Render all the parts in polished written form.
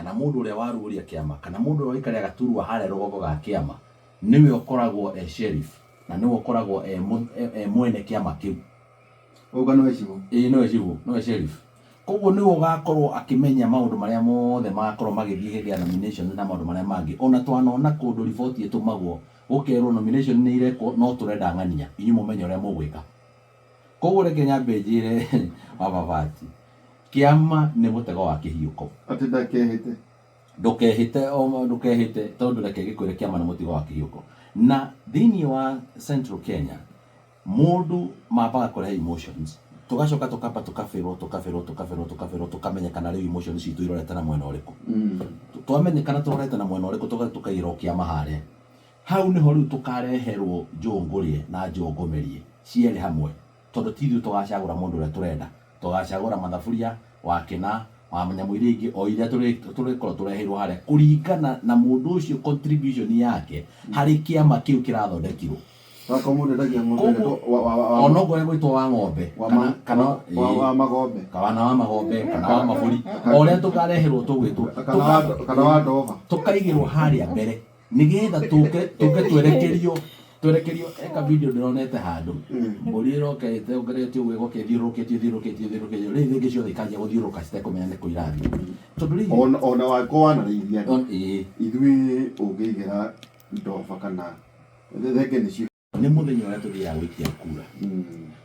kana mundu uria waruguria kiama kana mundu uria wikaria gaturwa hare rugongo ga kiama niwe ukoragwo sheriff na niwe ukoragwo mwene kiama kiu uga no ecibu no ecibu no sheriff koguo niwe ugakorwo akimenya maundu maria mothe magakorwo magithie hindi ya nomination na maundu maria mangi ona twanona kundu report itumagwo ukerwo nomination ni ireko no turenda ng'ania inyu mumenye uria mugwika koguo reke nyambe njire wababati kiama ni mutego wa kihiuko ati ndukehite tondu reke gikwire kiama ni mutego wa kihiuko na thini wa Central Kenya mundu mabaga kurehe emotions tugacoka tukamba tukafirwo tukamenya kana riu emotions citu irorete na mwena uriku twamenyekana turorete na mwena uriku tukairo kiama haria hau niho riu tukareherwo njungurie na njungumerie ciere hamwe tondu tithu tugacagura mundu uria turenda tugacagura mathaburia wakina wa munyamu iria ingi o iria turikorwo turehirwo haria kuringana na mundu ucio contribution yake hari kiama kiu kirathondekirwo wakomude ndagia ng'ombe onogo egwitwo wa ng'ombe kana wa magombe kana wa maburi oria tukareherwo tugwitwo kana wa ndova tukaigirwo haria mbere nigetha tuke twerekerio eka video ndironete handu mburi irokete ongeretio gwego kethiuruketio ri thingi ciothe ikanjia guthiuruka citekumenya ni kuirathi tondu ri ona wakwana rithia ithui ungigira ndova kana thenge ni ni muthenya uria tuthiaga gwikia kura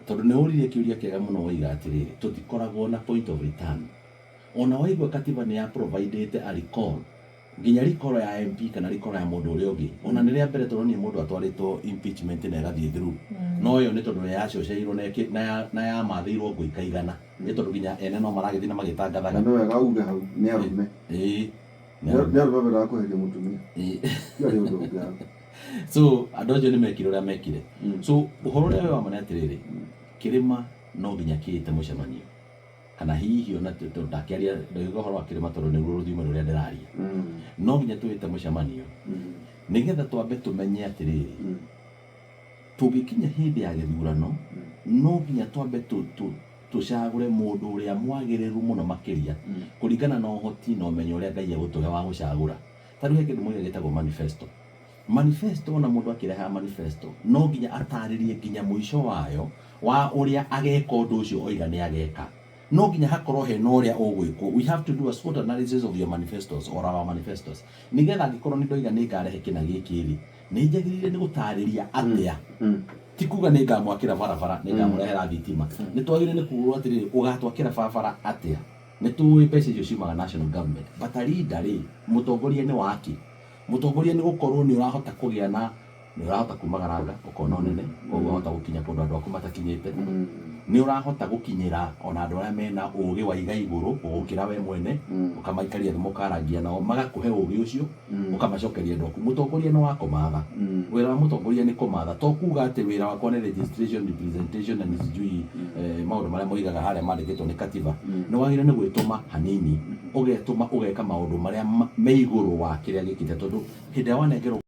tondu ni uririe kiuria kiega muno waiga atiriri tutikoragwo na point of return ona waigua katiba ni ya provided a recall nginya recall ya MP kana recall ya mundu uria ungi ona ni ria mbere turonie mundu atwaritwo impeachment na igathie through no yo ni tondu ya cioceirwo na ya mathiirwo ngui kaigana ni tondu nginya ene no maragithina magitangathaga no wega uge hau ni arume ni arume bera kuheria mutumia yari undu ungi so andu acio ni mekire uria mekire so uhoro uria wa mane atiriri kirima no nginya kiite mucemanio kana hihi ona ndakiaria ndoiga uhoro wa kirima tondu niguo ruthime ruria ndiraria no nginya tuite mucemanio nigetha twambe tumenye atiriri tugikinya hindi ya githurano no nginya twambe tucagure mundu uria mwagiriru muno makiria kuringana na uhoti na umenyo uria Ngai agutuhe wa gucagura tariu he kindu mwe gitagwo manifesto na mundu akireha manifesto no nginya ataririe nginya muico wayo wa uria ageka undu ucio oiga ni ageka no nginya hakorwo he no uria ugwikwo we have to do a SWOT analysis of your manifestos or our manifestos nigetha angikorwo ni ndoiga ni ngarehe kina giki ri ni njagirire ni gutariria atia ti kuga ni ngamwakira barabara ni ngamurehera thitima ni twagire ni kuurwo atiriri ugatwakira barabara atia ni tuwi mbeca icio ciumaga national government but a leader ri mutongoria ni waki mutongoria ni gukorwo ni urahota kugia na ni urahota kumagaranga ukona nene koguo urahota gukinya kundu andu aku matakinyite ni urahota gukinyira ona andu aria mena ugi wa iga iguru ugukira we mwene ukamaikaria thimu karangia nao magakuhe ugi ucio ukamacokeria andu aku mutongoria ni wako matha wira wa mutongoria ni kumatha to kuga ati wira wakwa ni registration representation and sijui maundu maria moigaga haria mandikitwo ni katiba ni wagire ni gwituma hanini ugetuma ugeka maundu maria me iguru wa kiria gikite tondu hindi wanengerwo